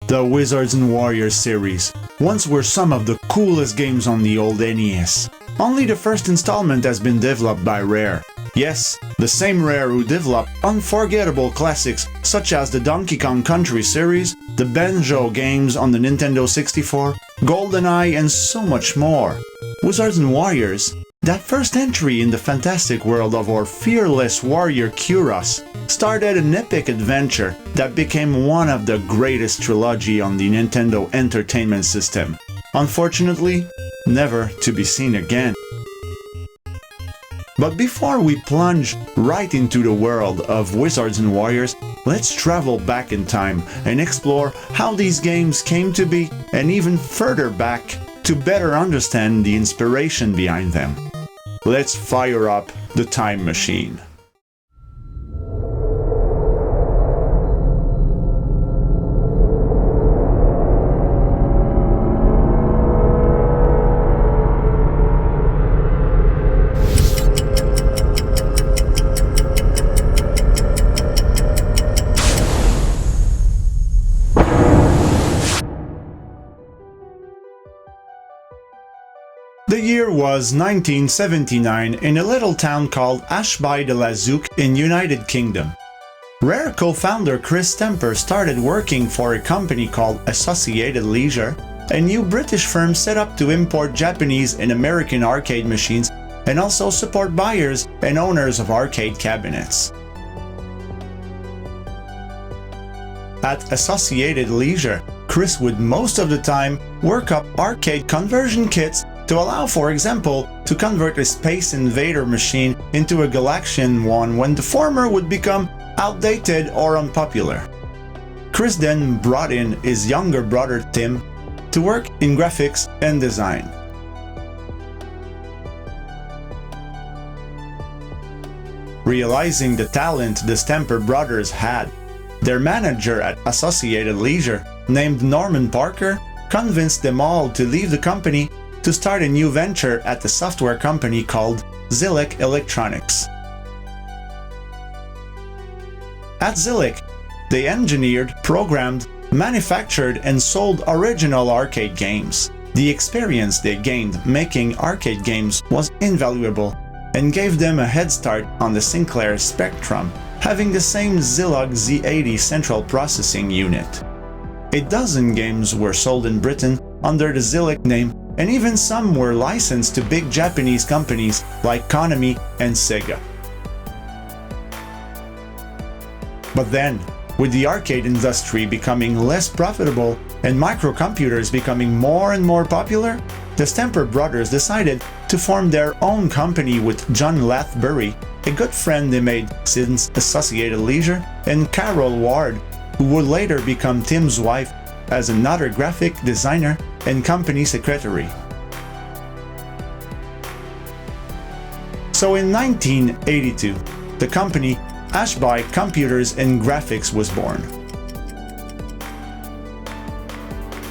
The Wizards and Warriors series once were some of the coolest games on the old NES. Only the first installment has been developed by Rare. Yes, the same Rare who developed unforgettable classics such as the Donkey Kong Country series, the Banjo games on the Nintendo 64, GoldenEye, and so much more. Wizards and Warriors, that first entry in the fantastic world of our fearless warrior Kyros, started an epic adventure that became one of the greatest trilogy on the Nintendo Entertainment System. Unfortunately, never to be seen again. But before we plunge right into the world of Wizards and Warriors, let's travel back in time and explore how these games came to be and even further back to better understand the inspiration behind them. Let's fire up the time machine. The year was 1979 in a little town called Ashby-de-la-Zouch in United Kingdom. Rare co-founder Chris Stamper started working for a company called Associated Leisure, a new British firm set up to import Japanese and American arcade machines and also support buyers and owners of arcade cabinets. At Associated Leisure, Chris would most of the time work up arcade conversion kits to allow, for example, to convert a Space Invader machine into a Galaxian one when the former would become outdated or unpopular. Chris then brought in his younger brother Tim to work in graphics and design. Realizing the talent the Stamper brothers had, their manager at Associated Leisure, named Norman Parker, convinced them all to leave the company to start a new venture at the software company called Zilliq Electronics. At Zilliq, they engineered, programmed, manufactured, and sold original arcade games. The experience they gained making arcade games was invaluable and gave them a head start on the Sinclair Spectrum, having the same Zilog Z80 central processing unit. A dozen games were sold in Britain under the Zilliq name, and even some were licensed to big Japanese companies like Konami and Sega. But then, with the arcade industry becoming less profitable and microcomputers becoming more and more popular, the Stamper brothers decided to form their own company with John Lathbury, a good friend they made since Associated Leisure, and Carol Ward, who would later become Tim's wife as another graphic designer and company secretary. So in 1982, the company Ashby Computers and Graphics was born.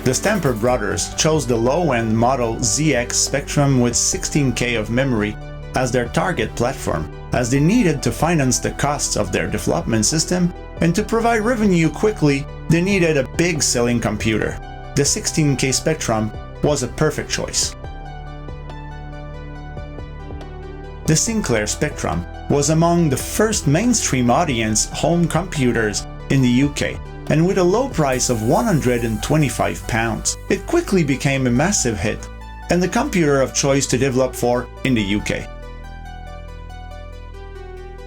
The Stamper brothers chose the low-end model ZX Spectrum with 16K of memory as their target platform, as they needed to finance the costs of their development system, and to provide revenue quickly, they needed a big selling computer. The 16K Spectrum was a perfect choice. The Sinclair Spectrum was among the first mainstream audience home computers in the UK, and with a low price of £125, it quickly became a massive hit and the computer of choice to develop for in the UK.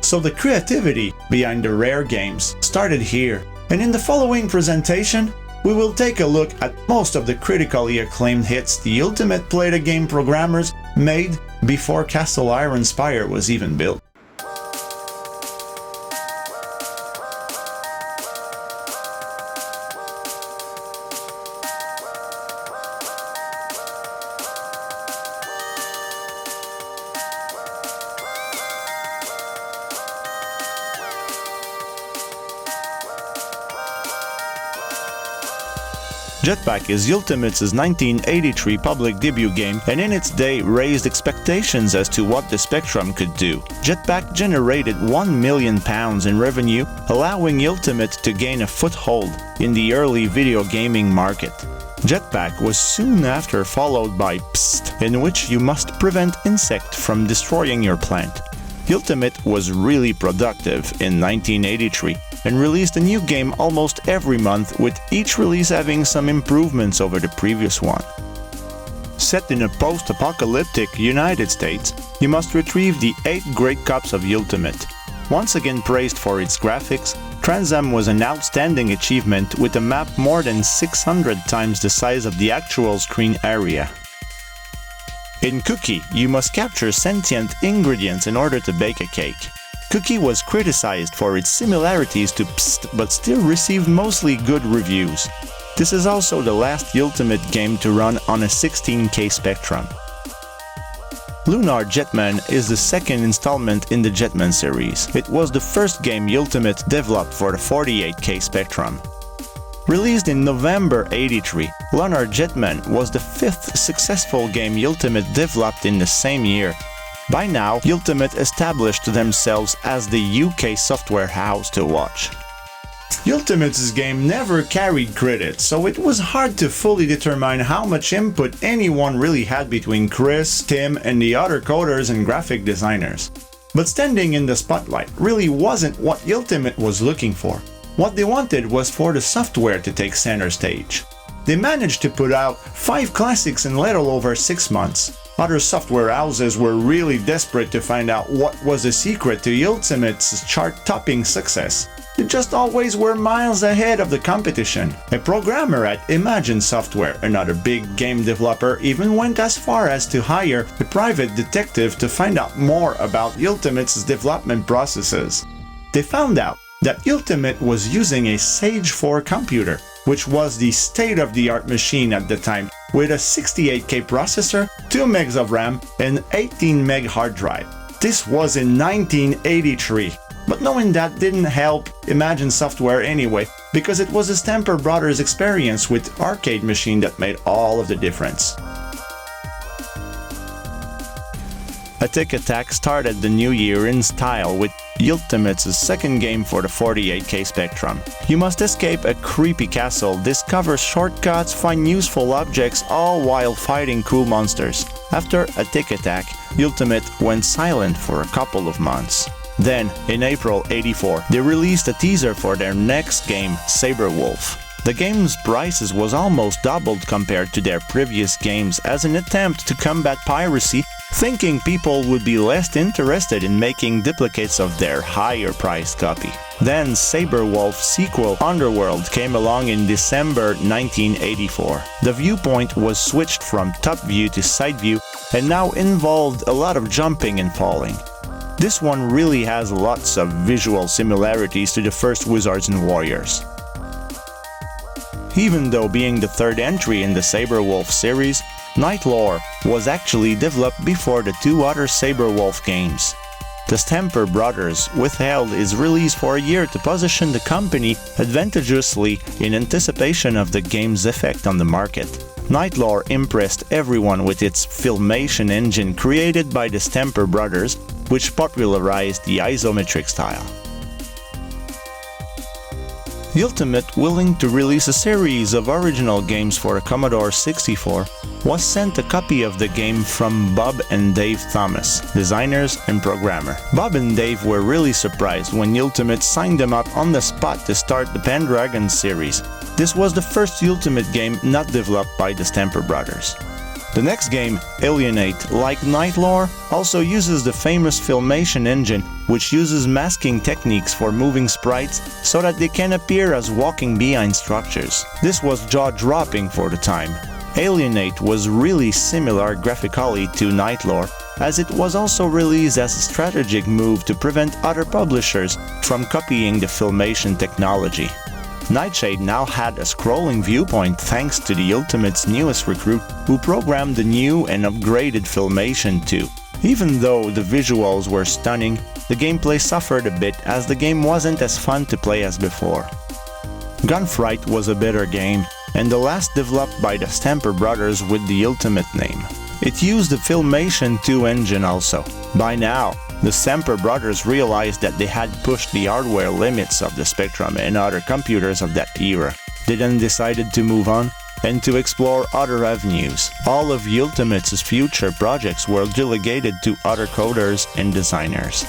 So the creativity behind the Rare games started here, and in the following presentation, we will take a look at most of the critically acclaimed hits the Ultimate Play-the-Game programmers made before Castle Iron Spire was even built. Jetpack is Ultimate's 1983 public debut game and in its day raised expectations as to what the Spectrum could do. Jetpack generated £1 million in revenue, allowing Ultimate to gain a foothold in the early video gaming market. Jetpack was soon after followed by Psst, in which you must prevent insect from destroying your plant. Ultimate was really productive in 1983 and released a new game almost every month, with each release having some improvements over the previous one. Set in a post-apocalyptic United States, you must retrieve the 8 Great Cups of Ultimate. Once again praised for its graphics, Transam was an outstanding achievement with a map more than 600 times the size of the actual screen area. In Cookie, you must capture sentient ingredients in order to bake a cake. Cookie was criticized for its similarities to Psst, but still received mostly good reviews. This is also the last Ultimate game to run on a 16K Spectrum. Lunar Jetman is the second installment in the Jetman series. It was the first game Ultimate developed for the 48K Spectrum. Released in November '83, Lunar Jetman was the 5th successful game Ultimate developed in the same year. By now, Ultimate established themselves as the UK software house to watch. Ultimate's game never carried credits, so it was hard to fully determine how much input anyone really had between Chris, Tim, and the other coders and graphic designers. But standing in the spotlight really wasn't what Ultimate was looking for. What they wanted was for the software to take center stage. They managed to put out 5 classics in little over 6 months. Other software houses were really desperate to find out what was the secret to Ultimate's chart-topping success. They just always were miles ahead of the competition. A programmer at Imagine Software, another big game developer, even went as far as to hire a private detective to find out more about Ultimate's development processes. They found out that Ultimate was using a Sage 4 computer, which was the state-of-the-art machine at the time, with a 68K processor, 2 megs of RAM, and 18 meg hard drive. This was in 1983. But knowing that didn't help Imagine Software anyway, because it was the Stamper Brothers experience with arcade machine that made all of the difference. A Tick Attack started the new year in style with Ultimate's second game for the 48K Spectrum. You must escape a creepy castle, discover shortcuts, find useful objects, all while fighting cool monsters. After A Tick Attack, Ultimate went silent for a couple of months. Then, in April '84, they released a teaser for their next game, Saberwolf. The game's prices was almost doubled compared to their previous games as an attempt to combat piracy, thinking people would be less interested in making duplicates of their higher-priced copy. Then Saberwolf sequel Underworld came along in December 1984. The viewpoint was switched from top view to side view and now involved a lot of jumping and falling. This one really has lots of visual similarities to the first Wizards and Warriors. Even though being the third entry in the Saberwolf series, Night Lore was actually developed before the 2 other Saberwolf games. The Stamper Brothers withheld its release for a year to position the company advantageously in anticipation of the game's effect on the market. Night Lore impressed everyone with its filmation engine created by the Stamper Brothers, which popularized the isometric style. Ultimate, willing to release a series of original games for the Commodore 64, was sent a copy of the game from Bob and Dave Thomas, designers and programmer. Bob and Dave were really surprised when Ultimate signed them up on the spot to start the Pendragon series. This was the first Ultimate game not developed by the Stamper Brothers. The next game, Alienate, like Night Lore, also uses the famous filmation engine, which uses masking techniques for moving sprites so that they can appear as walking behind structures. This was jaw-dropping for the time. Alienate was really similar graphically to Night Lore, as it was also released as a strategic move to prevent other publishers from copying the filmation technology. Nightshade now had a scrolling viewpoint thanks to the Ultimate's newest recruit, who programmed the new and upgraded Filmation 2. Even though the visuals were stunning, the gameplay suffered a bit as the game wasn't as fun to play as before. Gunfight was a better game, and the last developed by the Stamper brothers with the Ultimate name. It used the Filmation 2 engine also. By now, the Stamper brothers realized that they had pushed the hardware limits of the Spectrum and other computers of that era. They then decided to move on and to explore other avenues. All of Ultimate's future projects were delegated to other coders and designers.